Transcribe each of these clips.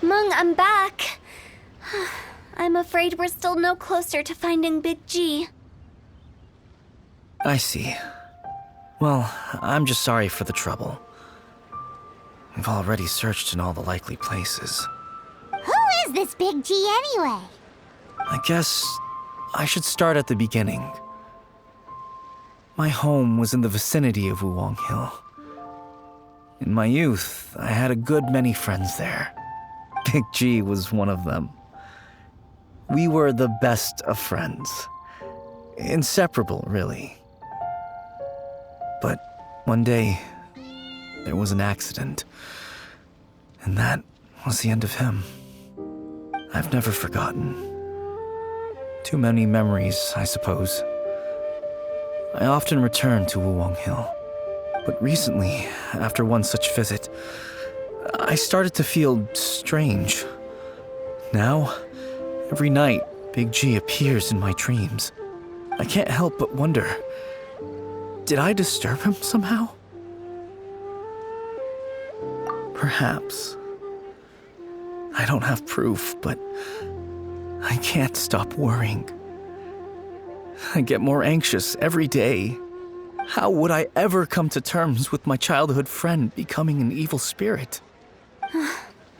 Mung, I'm back. I'm afraid we're still no closer to finding Big G. I see. Well, I'm just sorry for the trouble. We've already searched in all the likely places. Who is this Big G anyway? I guess I should start at the beginning. My home was in the vicinity of Wuwang Hill. In my youth, I had a good many friends there. Big G was one of them. We were the best of friends. Inseparable, really. But one day, there was an accident. And that was the end of him. I've never forgotten. Too many memories, I suppose. I often return to Wuwang Hill. But recently, after one such visit, I started to feel strange. Now, every night, Big G appears in my dreams. I can't help but wonder, did I disturb him somehow? Perhaps. I don't have proof, but I can't stop worrying. I get more anxious every day. How would I ever come to terms with my childhood friend becoming an evil spirit?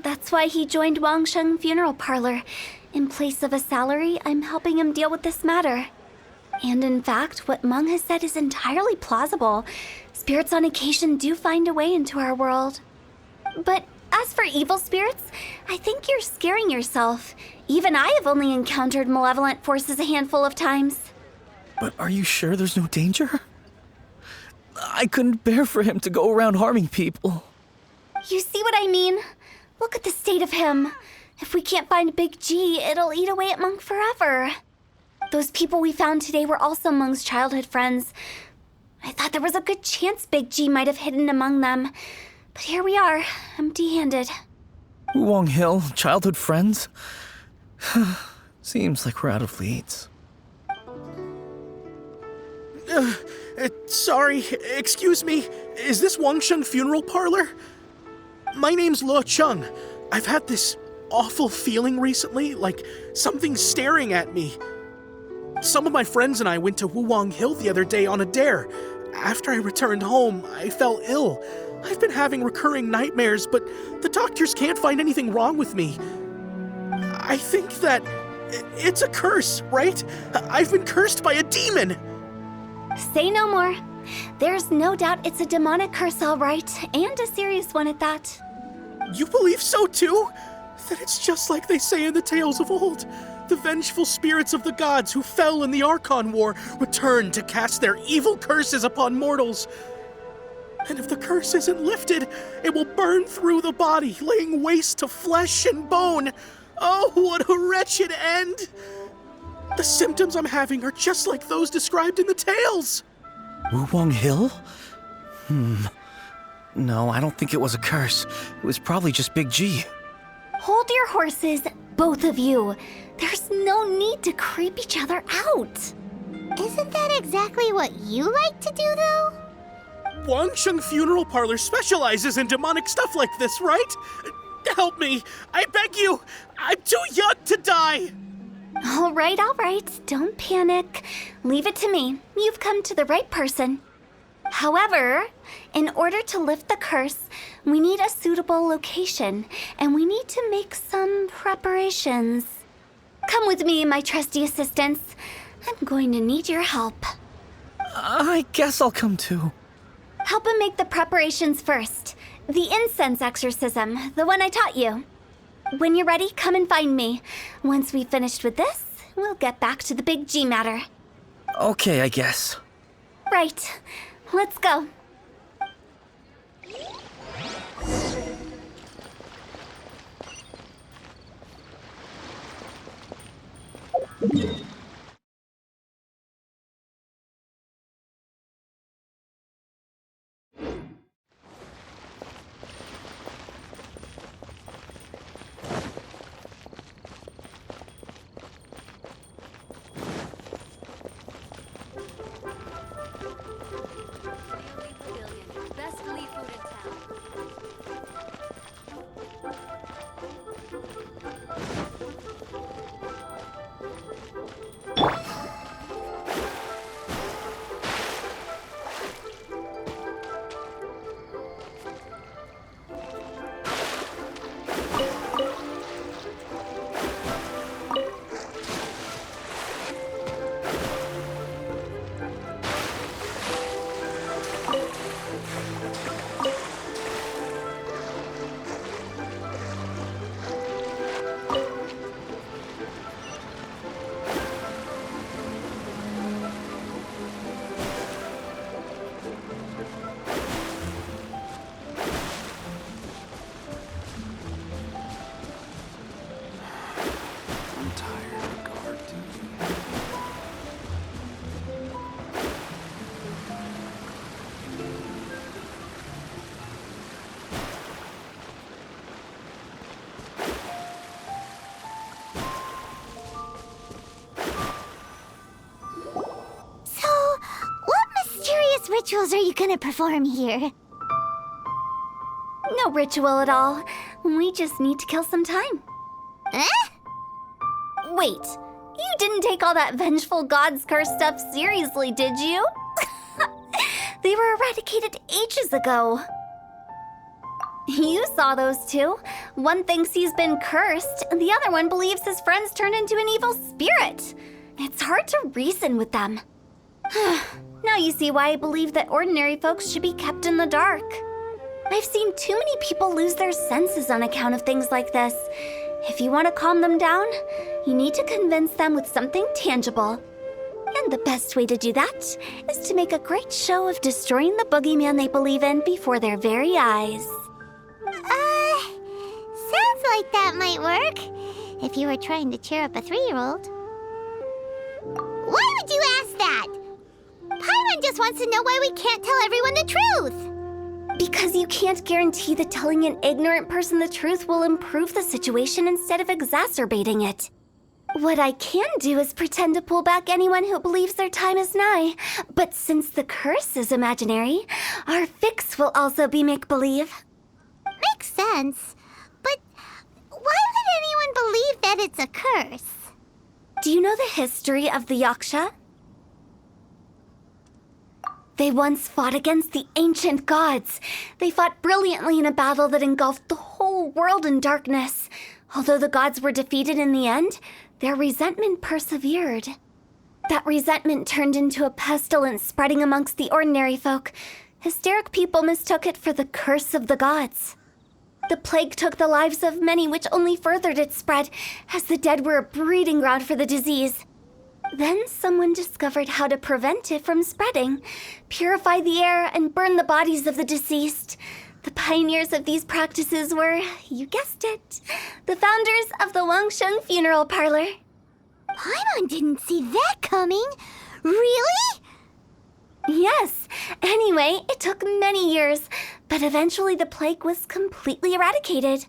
That's why he joined Wangsheng Funeral Parlor. In place of a salary, I'm helping him deal with this matter. And in fact, what Mung has said is entirely plausible. Spirits on occasion do find a way into our world. But as for evil spirits, I think you're scaring yourself. Even I have only encountered malevolent forces a handful of times. But are you sure there's no danger? I couldn't bear for him to go around harming people. You see what I mean? Look at the state of him. If we can't find Big G, it'll eat away at Mung forever. Those people we found today were also Mung's childhood friends. I thought there was a good chance Big G might have hidden among them. But here we are, empty-handed. Wuwang Hill, childhood friends? Seems like we're out of leads. Sorry, excuse me. Is this Wangsheng Funeral Parlor? My name's Luo Chung. I've had this awful feeling recently, like something's staring at me. Some of my friends and I went to Wuwang Hill the other day on a dare. After I returned home, I fell ill. I've been having recurring nightmares, but the doctors can't find anything wrong with me. I think that it's a curse, right? I've been cursed by a demon. Say no more. There's no doubt it's a demonic curse, all right, and a serious one at that. You believe so too? That it's just like they say in the tales of old. The vengeful spirits of the gods who fell in the Archon War return to cast their evil curses upon mortals. And if the curse isn't lifted, it will burn through the body, laying waste to flesh and bone. Oh, what a wretched end! The symptoms I'm having are just like those described in the tales. Wuwang Hill? No, I don't think it was a curse. It was probably just Big G. Hold your horses, both of you. There's no need to creep each other out. Isn't that exactly what you like to do, though? Wangsheng Funeral Parlor specializes in demonic stuff like this, right? Help me, I beg you. I'm too young to die. All right. Don't panic. Leave it to me. You've come to the right person. However, in order to lift the curse, we need a suitable location, and we need to make some preparations. Come with me, my trusty assistants. I'm going to need your help. I guess I'll come too. Help him make the preparations first. The incense exorcism, the one I taught you. When you're ready, come and find me. Once we've finished with this, we'll get back to the Big G matter. Okay, I guess. Right. Let's go. Best Lee food in town. rituals are you gonna perform here? No ritual at all. We just need to kill some time. Eh? Wait, you didn't take all that vengeful god's curse stuff seriously, did you? They were eradicated ages ago. You saw those two. One thinks he's been cursed, and the other one believes his friends turned into an evil spirit. It's hard to reason with them. Now you see why I believe that ordinary folks should be kept in the dark. I've seen too many people lose their senses on account of things like this. If you want to calm them down, you need to convince them with something tangible. And the best way to do that is to make a great show of destroying the boogeyman they believe in before their very eyes. Sounds like that might work. If you were trying to cheer up a 3-year-old. Why would you ask that? Paimon just wants to know why we can't tell everyone the truth. Because you can't guarantee that telling an ignorant person the truth will improve the situation instead of exacerbating it. What I can do is pretend to pull back anyone who believes their time is nigh. But since the curse is imaginary, our fix will also be make-believe. Makes sense. But why would anyone believe that it's a curse? Do you know the history of the Yaksha? They once fought against the ancient gods. They fought brilliantly in a battle that engulfed the whole world in darkness. Although the gods were defeated in the end, their resentment persevered. That resentment turned into a pestilence spreading amongst the ordinary folk. Hysteric people mistook it for the curse of the gods. The plague took the lives of many, which only furthered its spread, as the dead were a breeding ground for the disease. Then someone discovered how to prevent it from spreading, purify the air, and burn the bodies of the deceased. The pioneers of these practices were, you guessed it, the founders of the Wangsheng Funeral Parlor. Paimon didn't see that coming. Really? Yes. Anyway, it took many years, but eventually the plague was completely eradicated.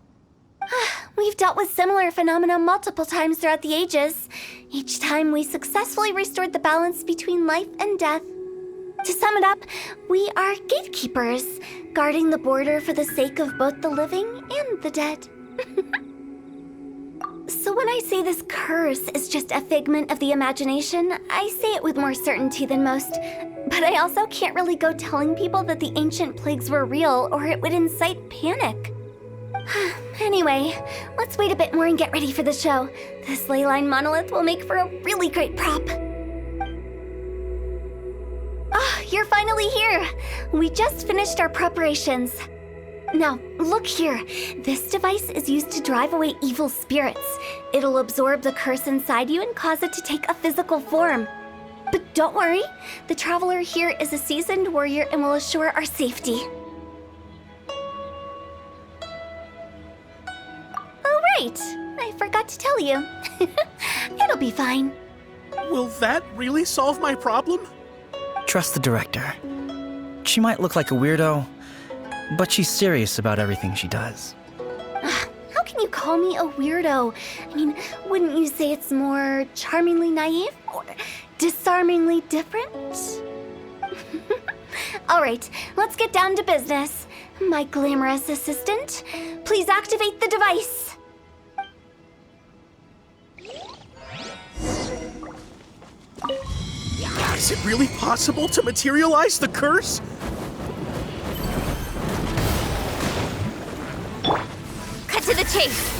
We've dealt with similar phenomena multiple times throughout the ages. Each time we successfully restored the balance between life and death. To sum it up, we are gatekeepers, guarding the border for the sake of both the living and the dead. So when I say this curse is just a figment of the imagination, I say it with more certainty than most. But I also can't really go telling people that the ancient plagues were real, or it would incite panic. Anyway, let's wait a bit more and get ready for the show. This leyline monolith will make for a really great prop. Ah, you're finally here! We just finished our preparations. Now, look here. This device is used to drive away evil spirits. It'll absorb the curse inside you and cause it to take a physical form. But don't worry, the traveler here is a seasoned warrior and will assure our safety. Oh, right. I forgot to tell you. It'll be fine. Will that really solve my problem? Trust the director. She might look like a weirdo, but she's serious about everything she does. How can you call me a weirdo? I mean, wouldn't you say it's more charmingly naive or disarmingly different? All right, let's get down to business. My glamorous assistant, please activate the device. Is it really possible to materialize the curse? Cut to the chase.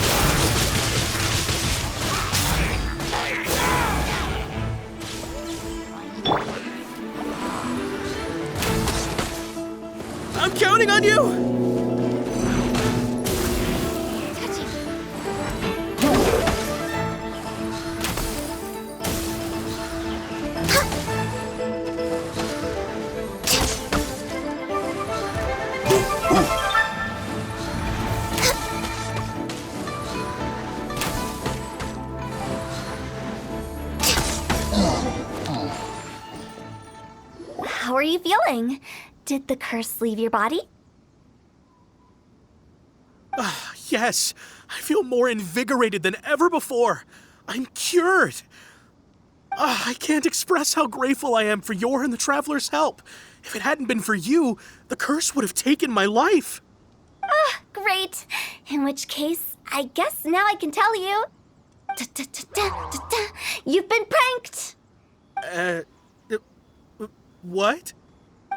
I'm counting on you! How are you feeling? Did the curse leave your body? Yes, I feel more invigorated than ever before. I'm cured. I can't express how grateful I am for your and the Traveler's help. If it hadn't been for you, the curse would have taken my life. Great. In which case, I guess now I can tell you. You've been pranked! What?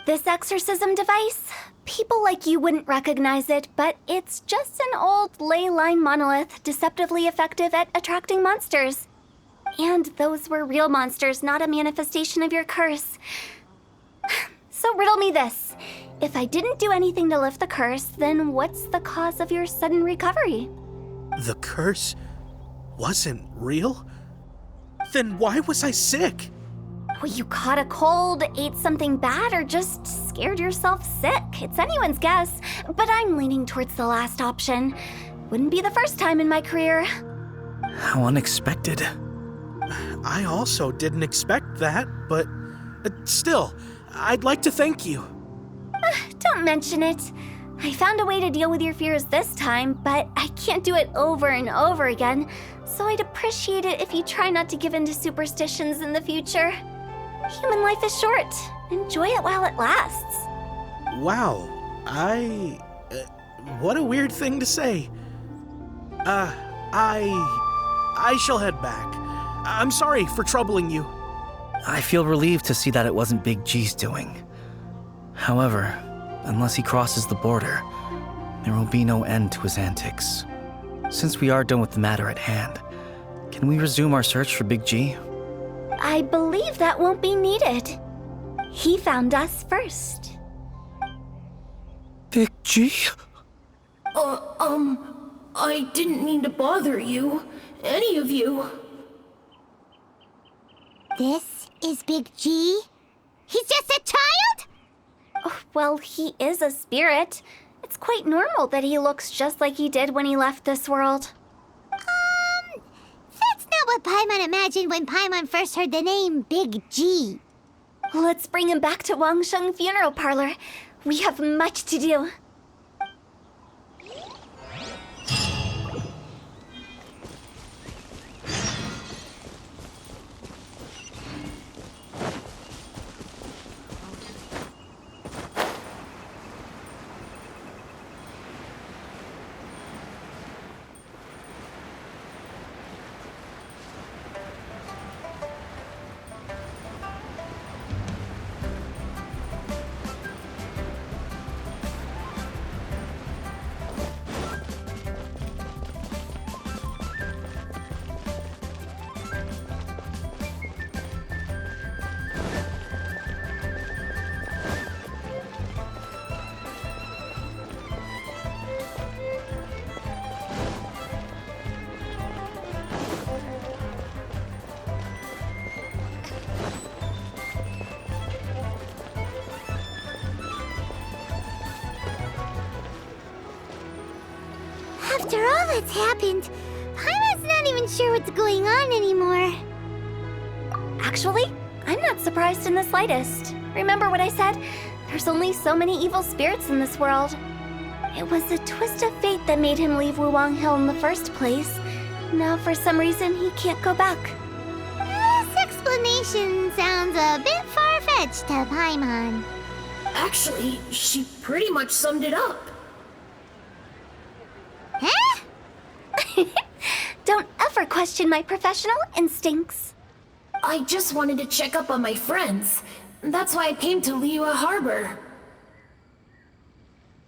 This exorcism device, people like you wouldn't recognize it, but it's just an old ley line monolith deceptively effective at attracting monsters. And those were real monsters, not a manifestation of your curse. So riddle me this. If I didn't do anything to lift the curse, then what's the cause of your sudden recovery? The curse wasn't real? Then why was I sick? Well, you caught a cold, ate something bad, or just scared yourself sick. It's anyone's guess, but I'm leaning towards the last option. Wouldn't be the first time in my career. How unexpected. I also didn't expect that, but still, I'd like to thank you. Don't mention it. I found a way to deal with your fears this time, but I can't do it over and over again, so I'd appreciate it if you try not to give in to superstitions in the future. Human life is short. Enjoy it while it lasts. Wow, what a weird thing to say. I shall head back. I'm sorry for troubling you. I feel relieved to see that it wasn't Big G's doing. However, unless he crosses the border, there will be no end to his antics. Since we are done with the matter at hand, can we resume our search for Big G? I believe that won't be needed. He found us first. Big G? I didn't mean to bother you. Any of you. This is Big G? He's just a child? Oh, well, he is a spirit. It's quite normal that he looks just like he did when he left this world. That's not what Paimon imagined when Paimon first heard the name Big G. Let's bring him back to Wangsheng Funeral Parlor. We have much to do. After all that's happened, Paimon's not even sure what's going on anymore. Actually, I'm not surprised in the slightest. Remember what I said? There's only so many evil spirits in this world. It was a twist of fate that made him leave Wuwang Hill in the first place. Now, for some reason, he can't go back. This explanation sounds a bit far-fetched to Paimon. Actually, she pretty much summed it up. Huh? Don't ever question my professional instincts. I just wanted to check up on my friends. That's why I came to Liyue Harbor.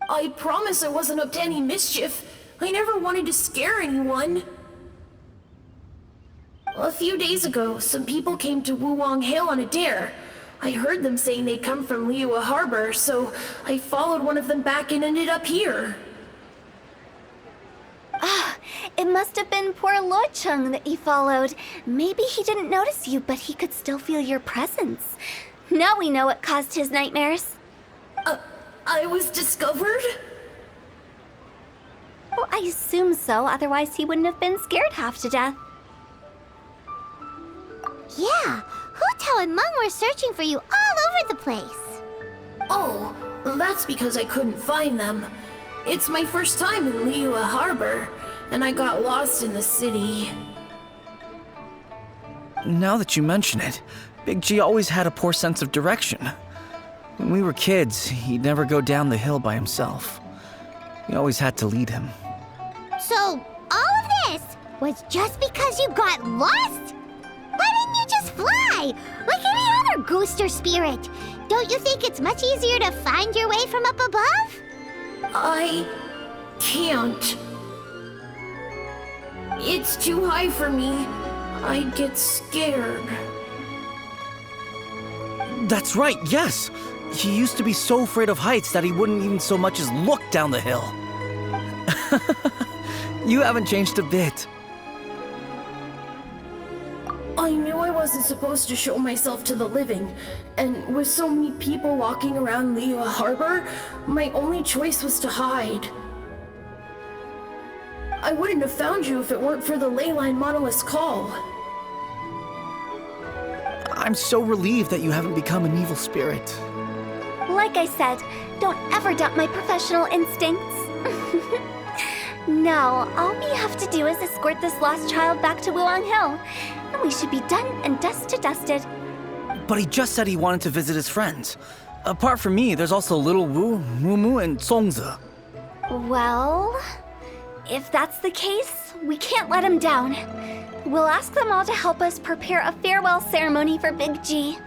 I promise I wasn't up to any mischief. I never wanted to scare anyone. A few days ago, some people came to Wuwang Hill on a dare. I heard them saying they'd come from Liyue Harbor, so I followed one of them back and ended up here. It must have been poor Luocheng that you followed. Maybe he didn't notice you, but he could still feel your presence. Now we know what caused his nightmares. I was discovered? Well, I assume so, otherwise he wouldn't have been scared half to death. Yeah, Hu Tao and Meng were searching for you all over the place. Oh, that's because I couldn't find them. It's my first time in Liyue Harbor, and I got lost in the city. Now that you mention it, Big G always had a poor sense of direction. When we were kids, he'd never go down the hill by himself. We always had to lead him. So, all of this was just because you got lost? Why didn't you just fly? Like any other ghost or spirit? Don't you think it's much easier to find your way from up above? I can't. It's too high for me. I'd get scared. That's right, yes! He used to be so afraid of heights that he wouldn't even so much as look down the hill. You haven't changed a bit. I knew I wasn't supposed to show myself to the living, and with so many people walking around Liyue Harbor, my only choice was to hide. I wouldn't have found you if it weren't for the Leyline Monolith's call. I'm so relieved that you haven't become an evil spirit. Like I said, don't ever doubt my professional instincts. Now, all we have to do is escort this lost child back to Wuang Hill, and we should be done and dust to dusted. But he just said he wanted to visit his friends. Apart from me, there's also Little Wu, Mumu, and Songzi. Well, if that's the case, we can't let him down. We'll ask them all to help us prepare a farewell ceremony for Big G.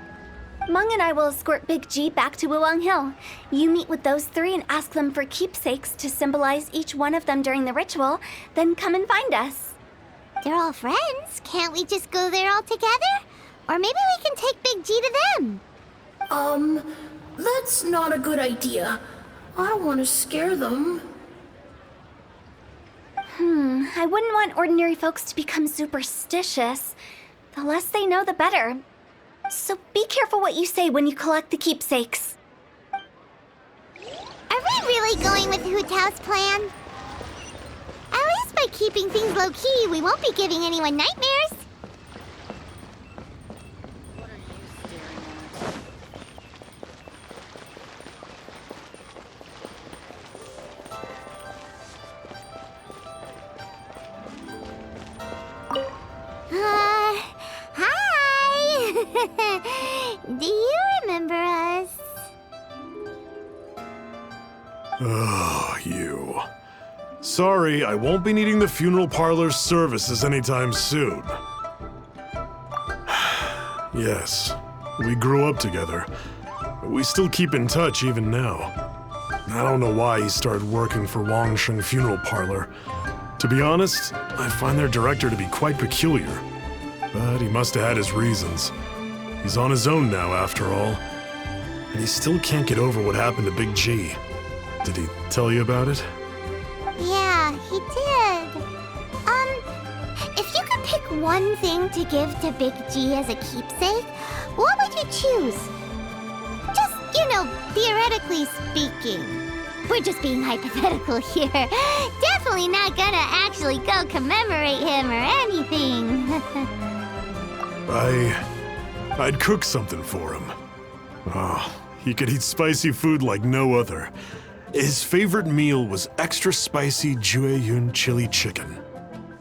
Meng and I will escort Big G back to Wuang Hill. You meet with those three and ask them for keepsakes to symbolize each one of them during the ritual, then come and find us. They're all friends. Can't we just go there all together? Or maybe we can take Big G to them. That's not a good idea. I don't want to scare them. I wouldn't want ordinary folks to become superstitious. The less they know, the better. So be careful what you say when you collect the keepsakes. Are we really going with Hu Tao's plan? At least by keeping things low-key, we won't be giving anyone nightmares. Hi! Do you remember us? Oh, you. Sorry, I won't be needing the funeral parlor's services anytime soon. Yes, we grew up together. We still keep in touch even now. I don't know why he started working for Wangsheng Funeral Parlor. To be honest, I find their director to be quite peculiar. But he must have had his reasons. He's on his own now, after all. And he still can't get over what happened to Big G. Did he tell you about it? Yeah, he did. If you could pick one thing to give to Big G as a keepsake, what would you choose? Just, theoretically speaking. We're just being hypothetical here. Definitely not gonna actually go commemorate him or anything. I'd cook something for him. Oh, he could eat spicy food like no other. His favorite meal was extra spicy Jueyun chili chicken.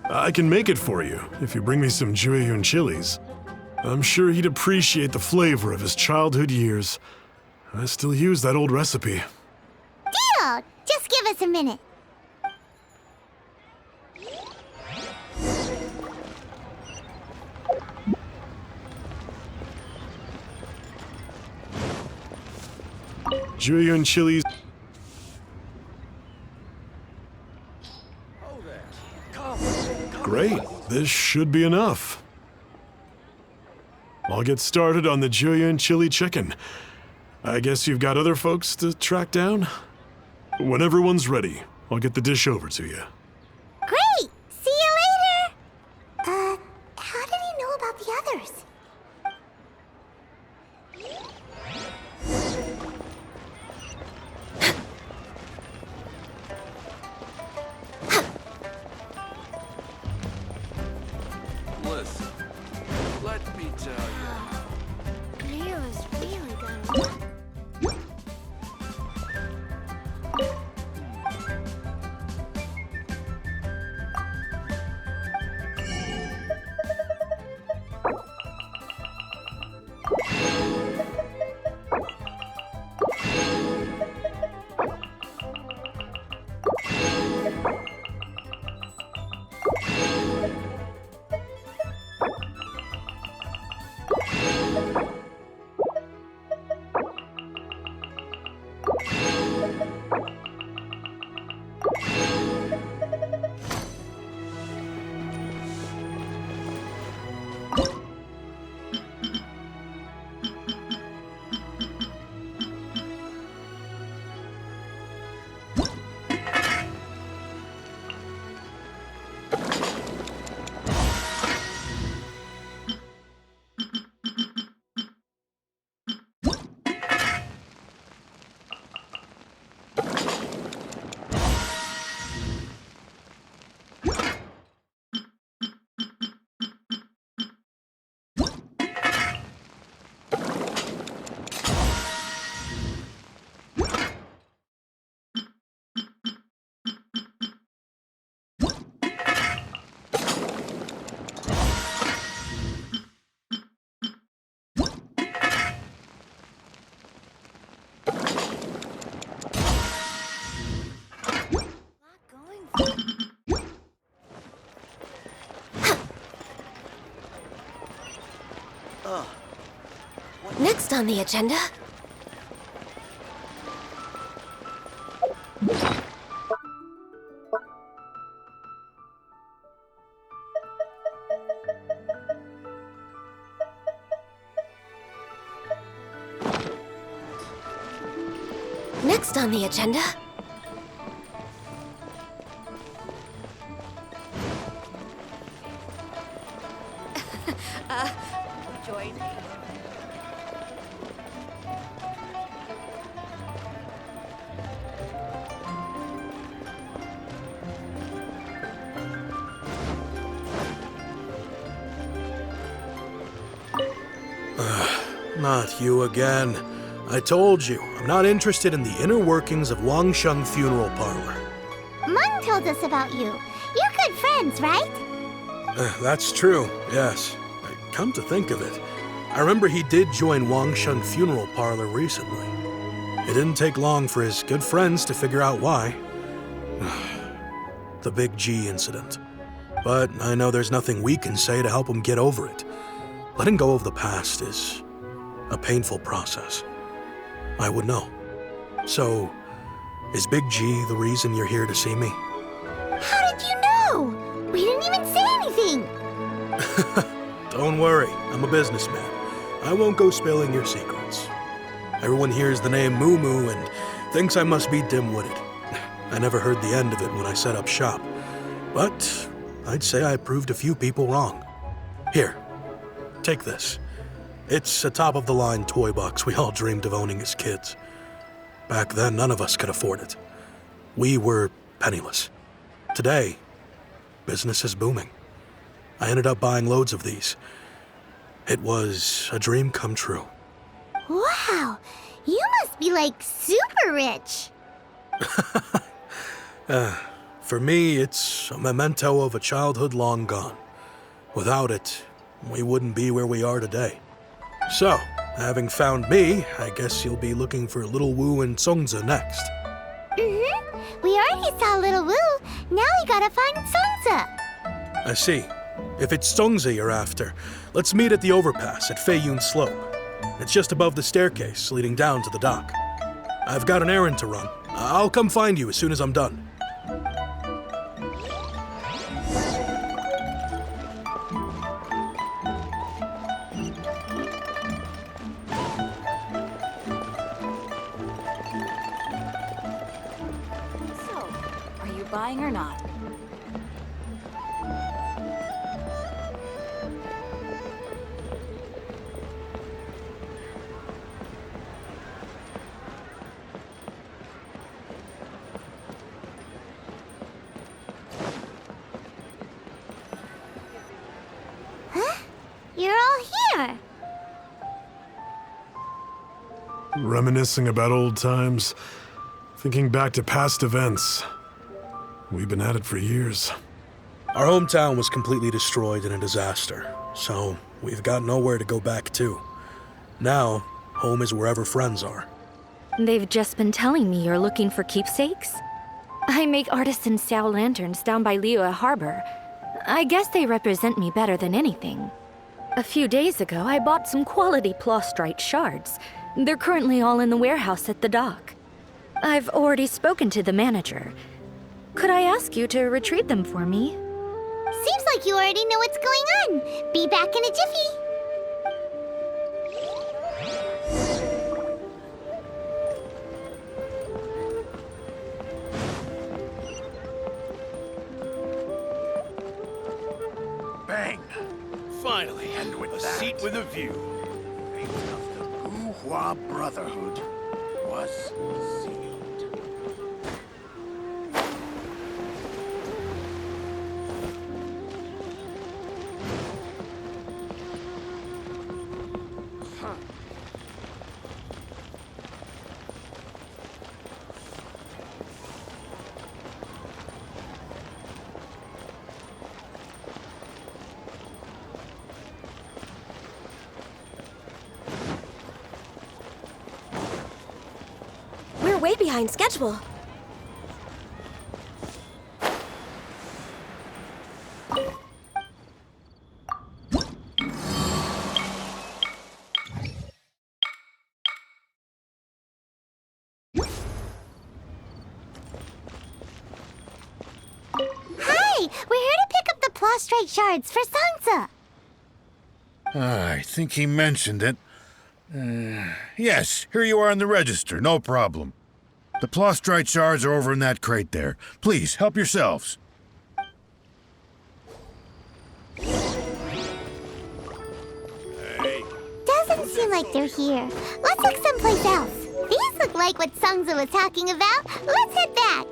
I can make it for you if you bring me some Jueyun chilies. I'm sure he'd appreciate the flavor of his childhood years. I still use that old recipe. Deal! Just give us a minute. Jueyun chilies. Great, this should be enough. I'll get started on the Jueyun chili chicken. I guess you've got other folks to track down? When everyone's ready, I'll get the dish over to you. Great! See you later! How did he know about the others? Listen, let me tell you. Leo's really gonna... Next on the agenda. Next on the agenda. Join me. Not you again. I told you, I'm not interested in the inner workings of Wangsheng Funeral Parlor. Mung told us about you. You're good friends, right? That's true, yes. Come to think of it, I remember he did join Wangsheng Funeral Parlor recently. It didn't take long for his good friends to figure out why. The Big G incident. But I know there's nothing we can say to help him get over it. Letting go of the past is a painful process. I would know. So, is Big G the reason you're here to see me? How did you know? We didn't even say anything. Don't worry, I'm a businessman. I won't go spilling your secrets. Everyone hears the name Moo Moo and thinks I must be dim-witted. I never heard the end of it when I set up shop. But I'd say I proved a few people wrong. Here, take this. It's a top-of-the-line toy box we all dreamed of owning as kids. Back then, none of us could afford it. We were penniless. Today, business is booming. I ended up buying loads of these. It was a dream come true. Wow, you must be like super rich. For me, it's a memento of a childhood long gone. Without it, we wouldn't be where we are today. So, having found me, I guess you'll be looking for Little Wu and Songza next. We already saw Little Wu. Now we gotta find Songza. I see. If it's Songza you're after, let's meet at the overpass at Feiyun Slope. It's just above the staircase leading down to the dock. I've got an errand to run. I'll come find you as soon as I'm done. So, are you buying or not? You're all here. Reminiscing about old times, thinking back to past events. We've been at it for years. Our hometown was completely destroyed in a disaster, so we've got nowhere to go back to. Now, home is wherever friends are. They've just been telling me you're looking for keepsakes. I make artisan Xiao lanterns down by Liyue Harbor. I guess they represent me better than anything. A few days ago, I bought some quality plastrite shards. They're currently all in the warehouse at the dock. I've already spoken to the manager. Could I ask you to retrieve them for me? Seems like you already know what's going on. Be back in a jiffy. Bang! Finally, and with a seat with a view. Fate of the Wu Brotherhood was sealed. We're way behind schedule. we're here to pick up the prostrate shards for Sansa. I think he mentioned it. Yes, here you are in the register, no problem. The prostrate shards are over in that crate there. Please, help yourselves. Doesn't seem like they're here. Let's look someplace else. These look like what Sansa was talking about. Let's head back.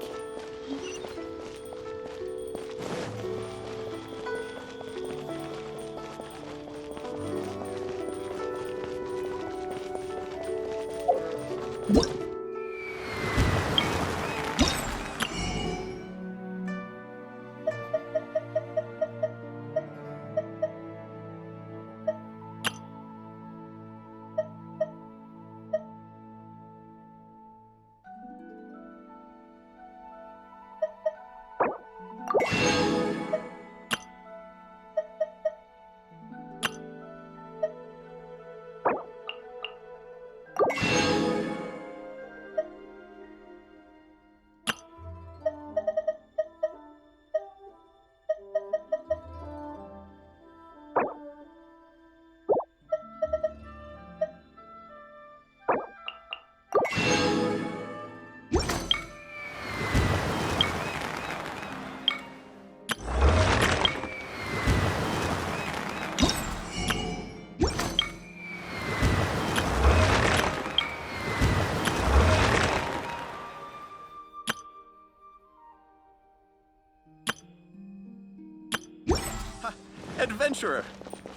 Adventurer,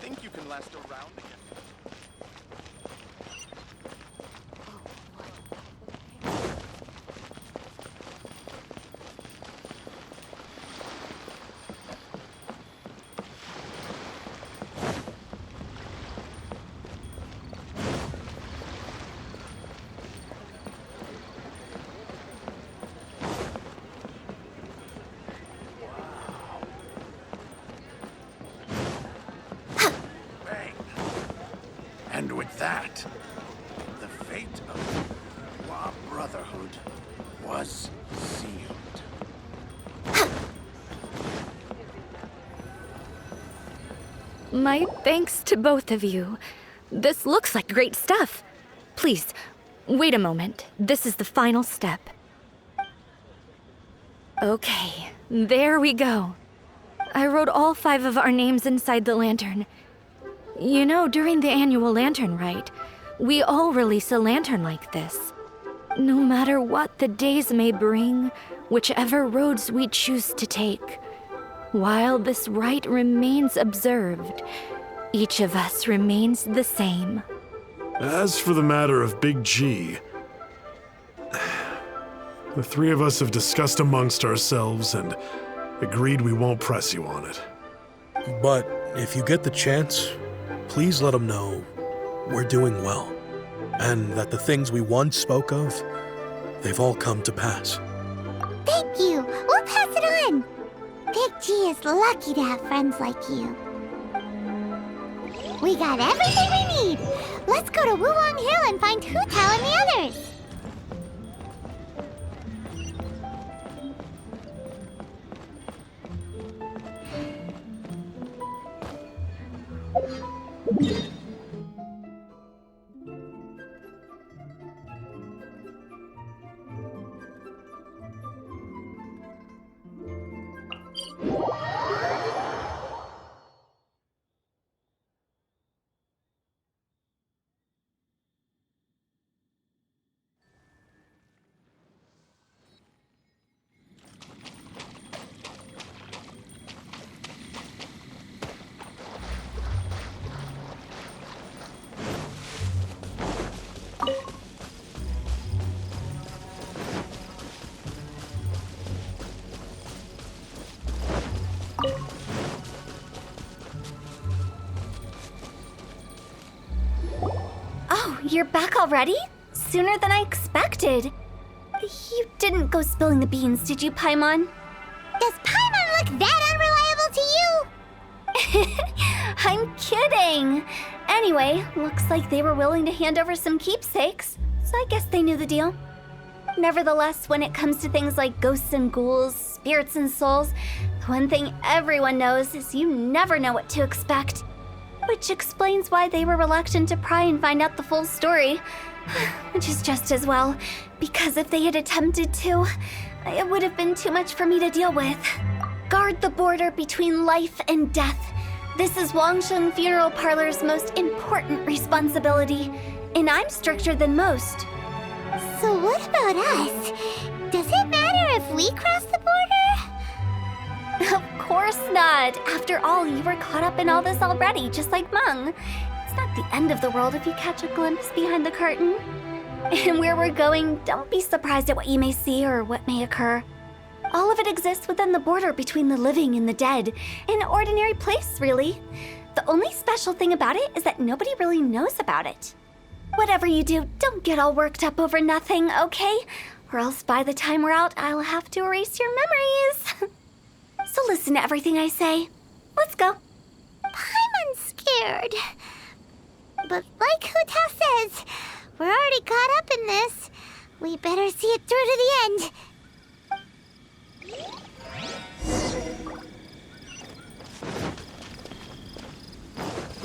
think you can last around again? And with that, the fate of the Hu Brotherhood was sealed. My thanks to both of you. This looks like great stuff. Please, wait a moment. This is the final step. Okay, there we go. I wrote all 5 of our names inside the lantern. You know, during the annual lantern rite, we all release a lantern like this. No matter what the days may bring, whichever roads we choose to take, while this rite remains observed, each of us remains the same. As for the matter of Big G, the 3 of us have discussed amongst ourselves and agreed we won't press you on it. But if you get the chance, please let them know we're doing well, and that the things we once spoke of, they've all come to pass. Thank you. We'll pass it on. Big G is lucky to have friends like you. We got everything we need. Let's go to Wulong Hill and find Hu Tao and the others. Oh, you're back already? Sooner than I expected. You didn't go spilling the beans, did you, Paimon? Does Paimon look that unreliable to you? I'm kidding. Anyway, looks like they were willing to hand over some keepsakes, so I guess they knew the deal. Nevertheless, when it comes to things like ghosts and ghouls, spirits and souls, the one thing everyone knows is you never know what to expect. Which explains why they were reluctant to pry and find out the full story. Which is just as well, because if they had attempted to, it would have been too much for me to deal with. Guard the border between life and death. This is Wangsheng Funeral Parlor's most important responsibility, and I'm stricter than most. So what about us? Does it matter if we cross the border? Of course not. After all, you were caught up in all this already, just like Meng. It's not the end of the world if you catch a glimpse behind the curtain. And where we're going, don't be surprised at what you may see or what may occur. All of it exists within the border between the living and the dead. An ordinary place, really. The only special thing about it is that nobody really knows about it. Whatever you do, don't get all worked up over nothing, okay? Or else by the time we're out, I'll have to erase your memories. So listen to everything I say. Let's go. Paimon's scared. But like Hu Tao says, we're already caught up in this. We better see it through to the end.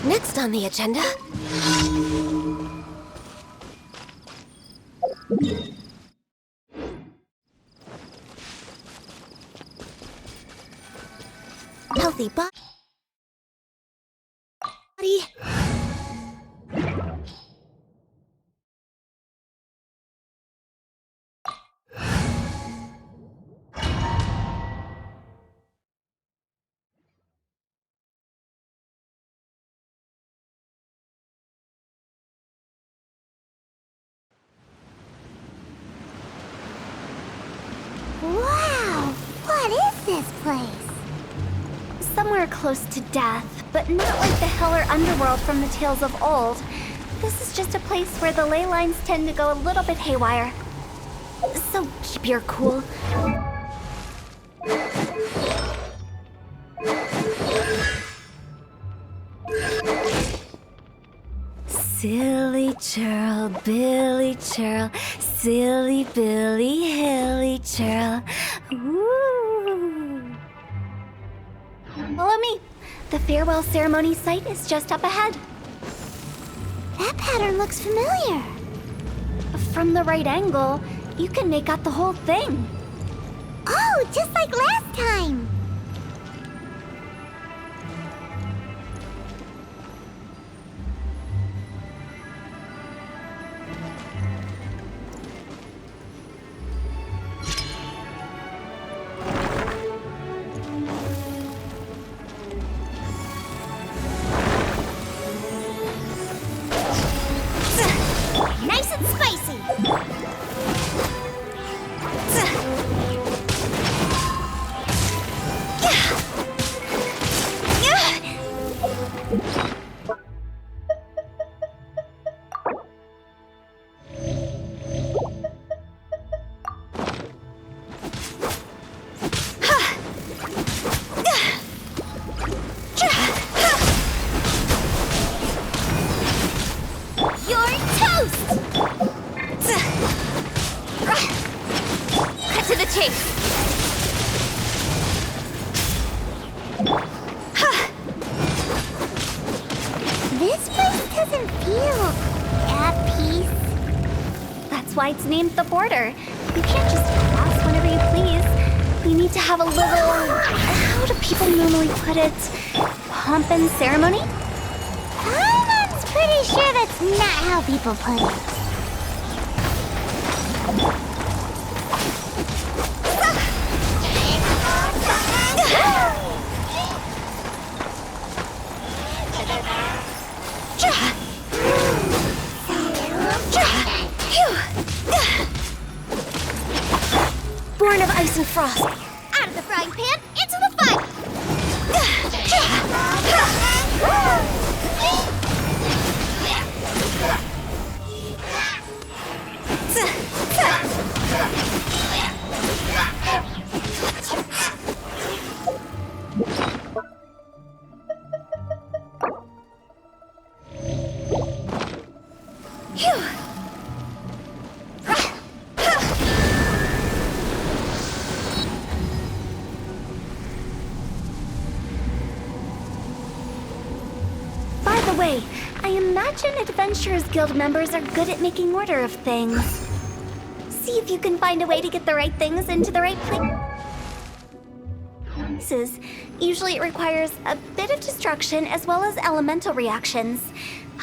Next on the agenda... healthy body... Wow! What is this place? Somewhere close to death, but not like the hell or underworld from the tales of old. This is just a place where the ley lines tend to go a little bit haywire. So keep your cool. Silly churl, Billy churl, silly Billy, hilly churl. Ooh. Follow me. The farewell ceremony site is just up ahead. That pattern looks familiar. From the right angle, you can make out the whole thing. Oh, just like last time. Nice and spicy. You're toast! Cut to the chase. This place doesn't feel at peace. That's why it's named the border. You can't just cross whenever you please. We need to have a little... how do people normally put it? Pomp and ceremony? I'm pretty sure that's not how people put it. Born of ice and frost. Out of the frying pan, into the fire! the way, I imagine Adventurers Guild members are good at making order of things. See if you can find a way to get the right things into the right places. Usually it requires a bit of destruction as well as elemental reactions.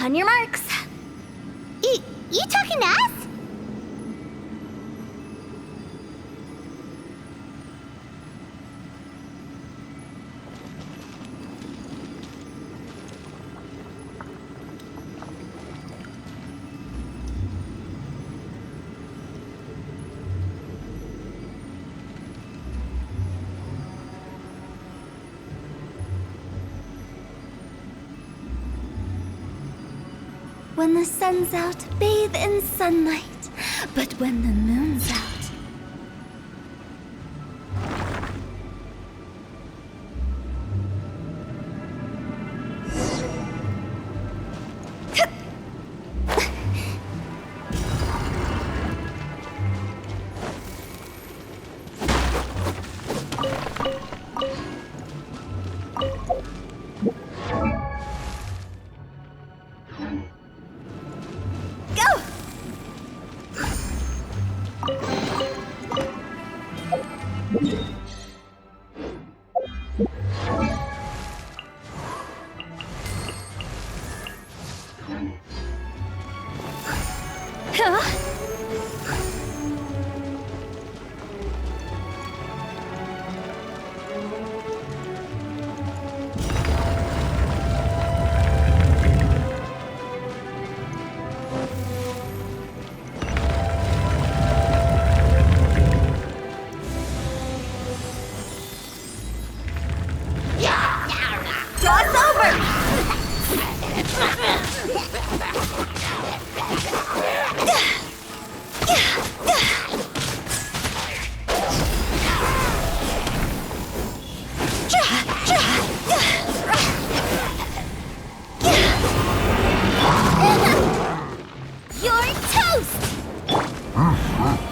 On your marks. You talking to us? When the sun's out, bathe in sunlight. But when the moon's out...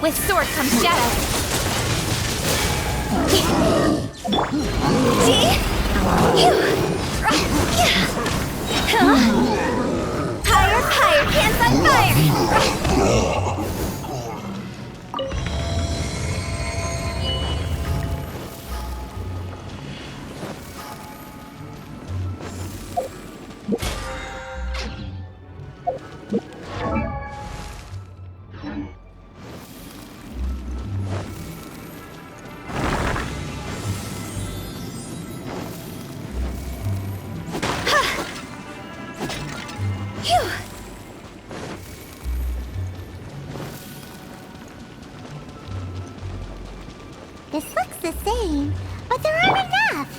With sword comes shadow. Higher, higher, hands on fire! This looks the same, but there aren't enough.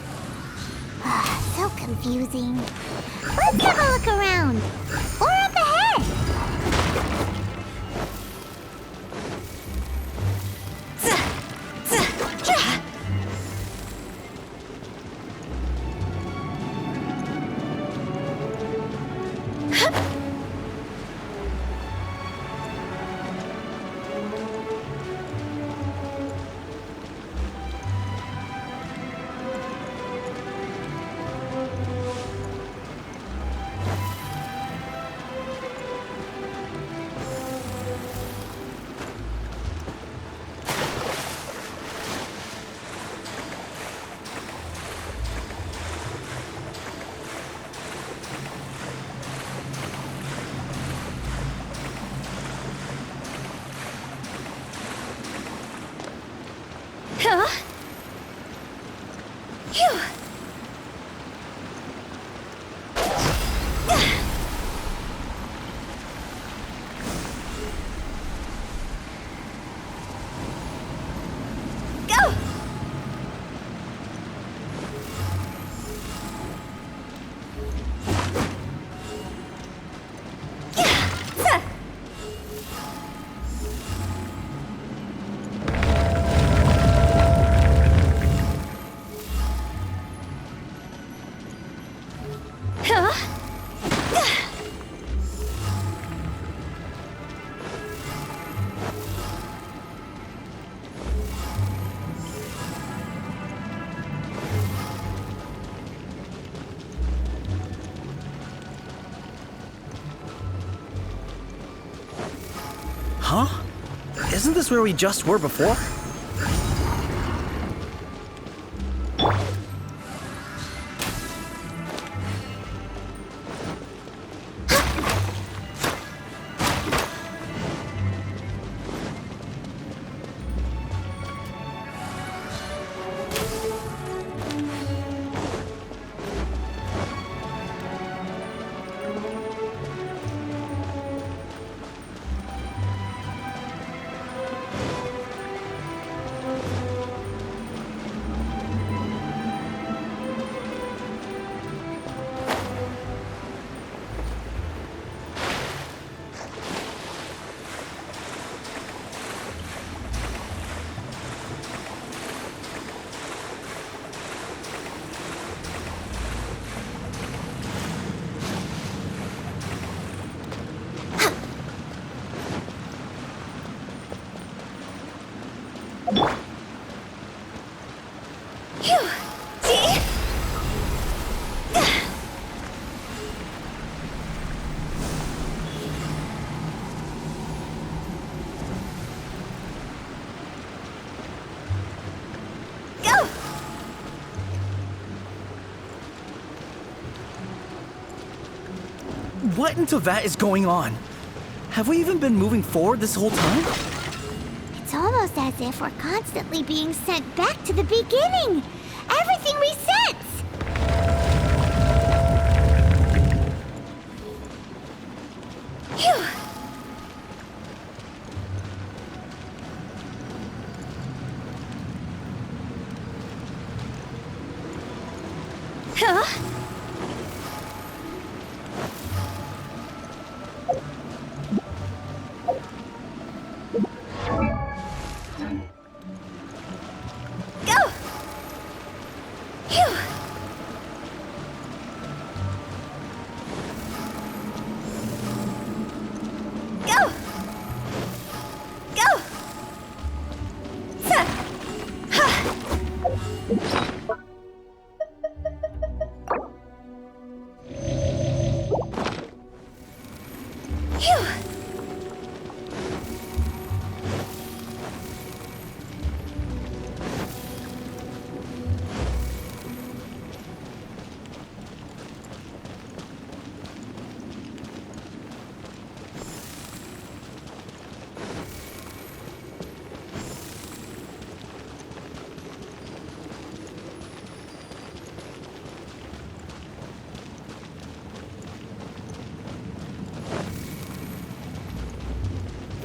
So confusing. Let's have a look around. Or up ahead. Huh? Isn't this where we just were before? What in Tevat is going on? Have we even been moving forward this whole time? It's almost as if we're constantly being sent back to the beginning. Everything resets. Phew. Huh?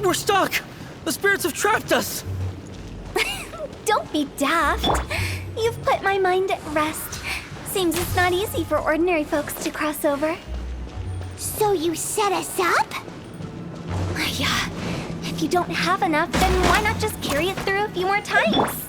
We're stuck! The spirits have trapped us! Don't be daft. You've put my mind at rest. Seems it's not easy for ordinary folks to cross over. So you set us up? Yeah. If you don't have enough, then why not just carry it through a few more times?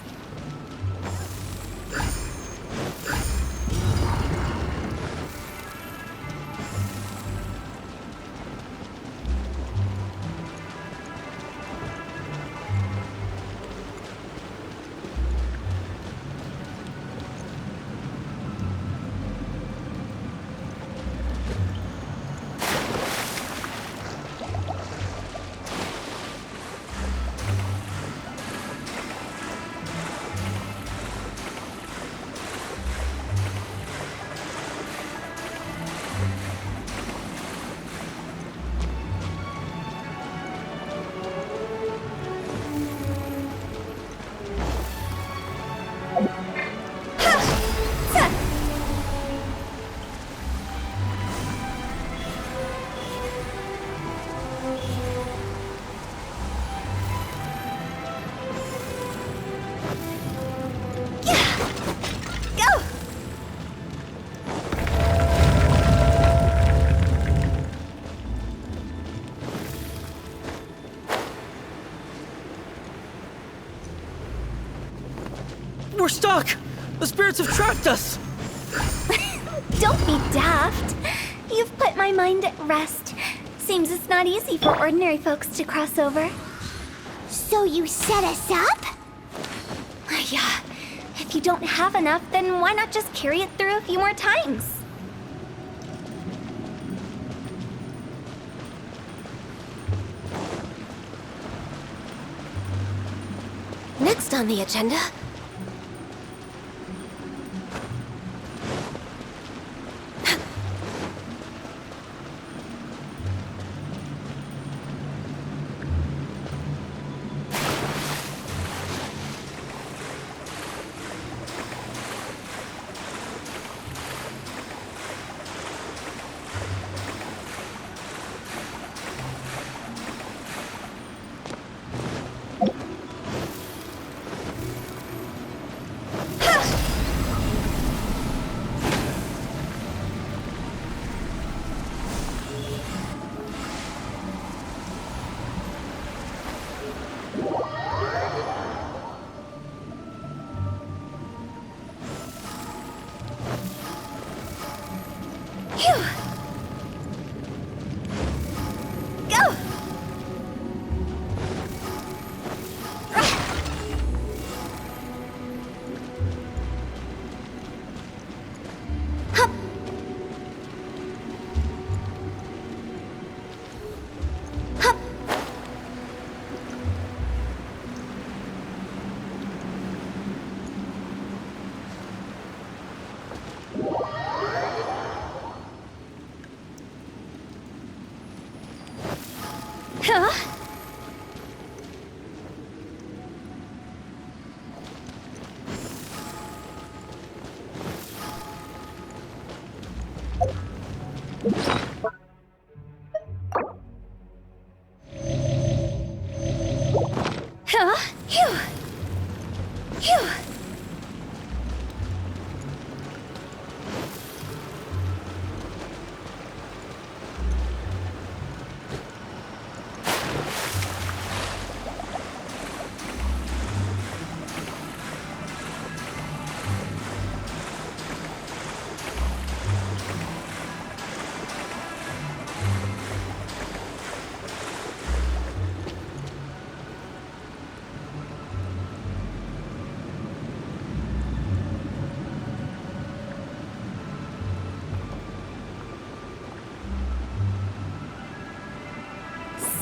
We're stuck! The spirits have trapped us! Don't be daft. You've put my mind at rest. Seems it's not easy for ordinary folks to cross over. So you set us up? Yeah. If you don't have enough, then why not just carry it through a few more times? Next on the agenda?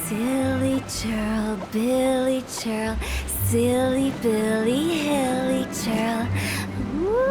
Silly churl, Billy churl, silly Billy, hilly churl. Woo!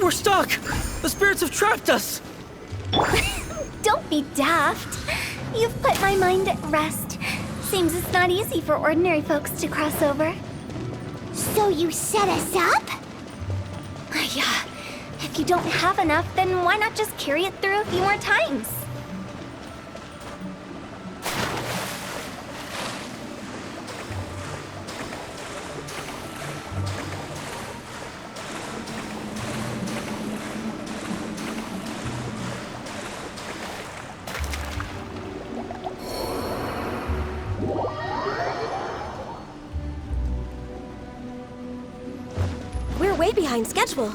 We're stuck! The spirits have trapped us! Don't be daft. You've put my mind at rest. Seems it's not easy for ordinary folks to cross over. So you set us up? Yeah. If you don't have enough, then why not just carry it through a few more times? We're way behind schedule.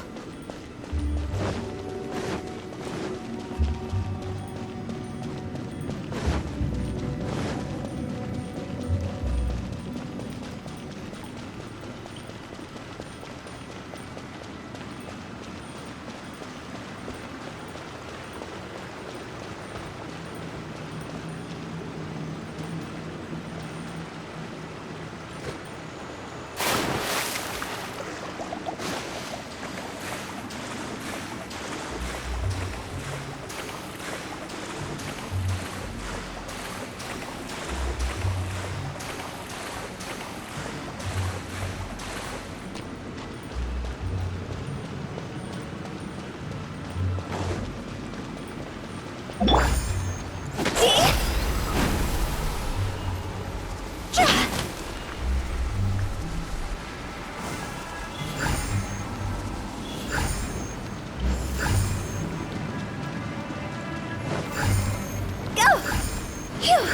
Phew!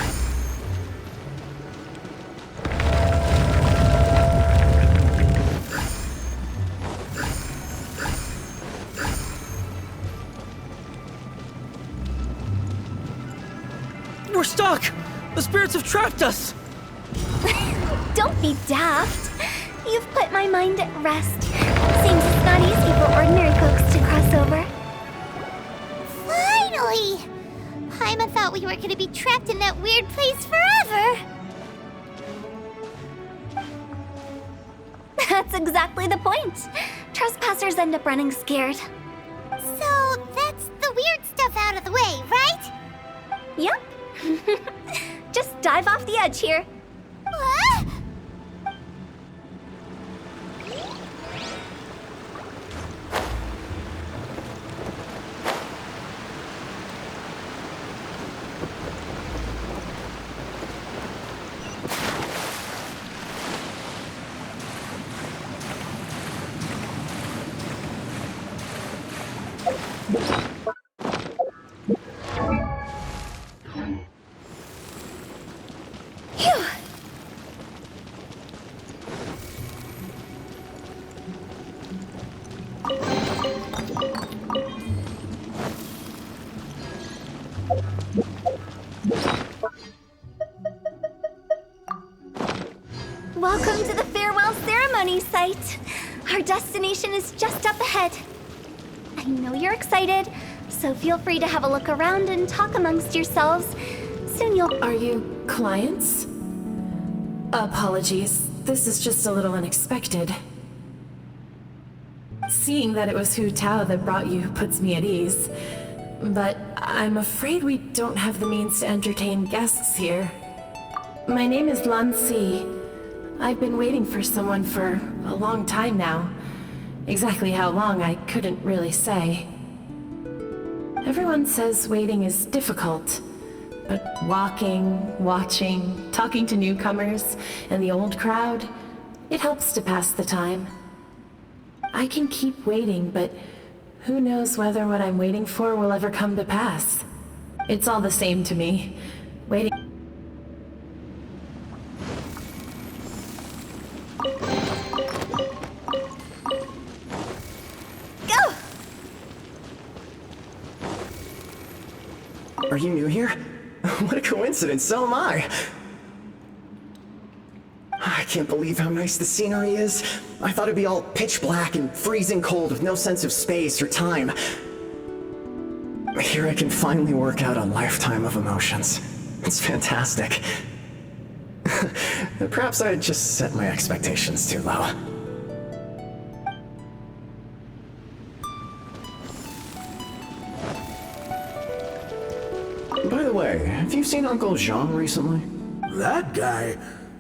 We're stuck! The spirits have trapped us! Don't be daft. You've put my mind at rest. Seems it's not easy for ordinary folks to cross over. Finally! Paimon thought we were gonna be trapped in that weird place forever. That's exactly the point. Trespassers end up running scared. So that's the weird stuff out of the way, right? Yep. Just dive off the edge here. What? Welcome to the farewell ceremony site. Our destination is just up ahead. I know you're excited, so feel free to have a look around and talk amongst yourselves. Soon you'll... Are you clients? Apologies. This is just a little unexpected. Seeing that it was Hu Tao that brought you puts me at ease. But I'm afraid we don't have the means to entertain guests here. My name is Lan Si. I've been waiting for someone for a long time now. Exactly how long, I couldn't really say. Everyone says waiting is difficult, but walking, watching, talking to newcomers, and the old crowd, it helps to pass the time. I can keep waiting, but who knows whether what I'm waiting for will ever come to pass. It's all the same to me. Waiting... Go! Are you new here? What a coincidence, so am I! I can't believe how nice the scenery is. I thought it'd be all pitch black and freezing cold with no sense of space or time. Here I can finally work out a lifetime of emotions. It's fantastic. Perhaps I just set my expectations too low. By the way, have you seen Uncle Jean recently? That guy?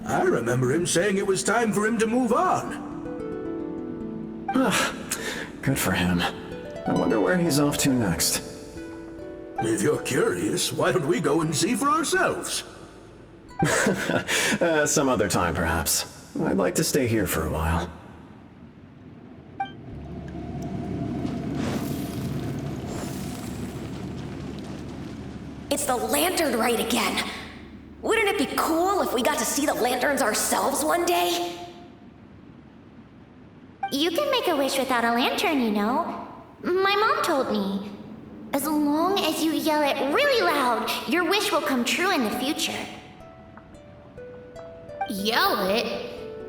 I remember him saying it was time for him to move on. Good for him. I wonder where he's off to next. If you're curious, why don't we go and see for ourselves? Some other time, perhaps. I'd like to stay here for a while. It's the lantern rite again. Wouldn't it be cool if we got to see the lanterns ourselves one day? You can make a wish without a lantern, you know. My mom told me. As long as you yell it really loud, your wish will come true in the future. Yell it?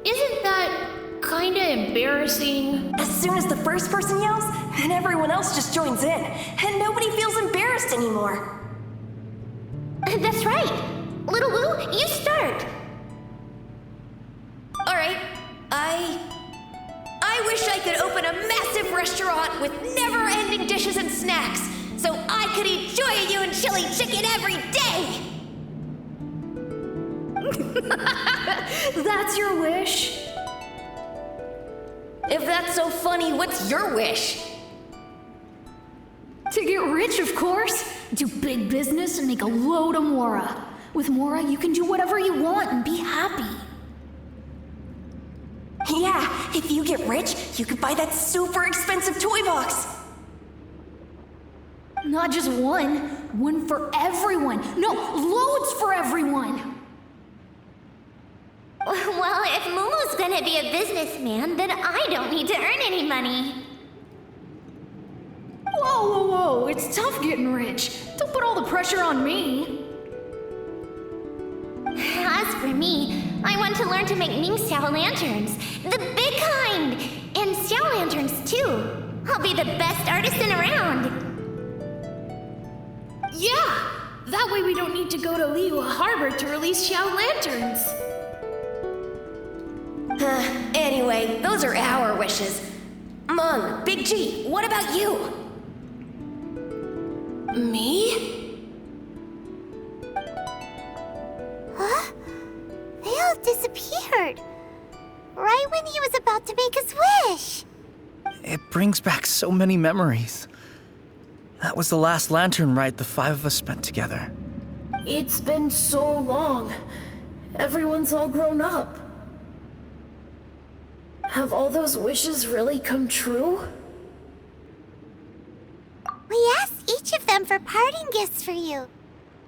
Isn't that kinda embarrassing? As soon as the first person yells, then everyone else just joins in, and nobody feels embarrassed anymore. That's right. Little Wu, you start. Alright, I wish I could open a massive restaurant with never-ending dishes and snacks, so I could eat Joy and chili chicken every day! That's your wish? If that's so funny, what's your wish? To get rich, of course. Do big business and make a load of Mora. With Mora, you can do whatever you want and be happy. Yeah, if you get rich, you could buy that super expensive toy box. Not just one. One for everyone. No, loads for everyone. Well, if Momo's gonna be a businessman, then I don't need to earn any money. Whoa, whoa, whoa. It's tough getting rich. Don't put all the pressure on me. As for me, I want to learn to make Ming Xiao lanterns. The big kind! And Xiao lanterns, too. I'll be the best artisan around. Yeah! That way we don't need to go to Liyue Harbor to release Xiao lanterns. Anyway, those are our wishes. Mung, Big G, what about you? Me? Huh? They all disappeared. Right when he was about to make his wish. It brings back so many memories. That was the last lantern ride the 5 of us spent together. It's been so long. Everyone's all grown up. Have all those wishes really come true? We asked each of them for parting gifts for you.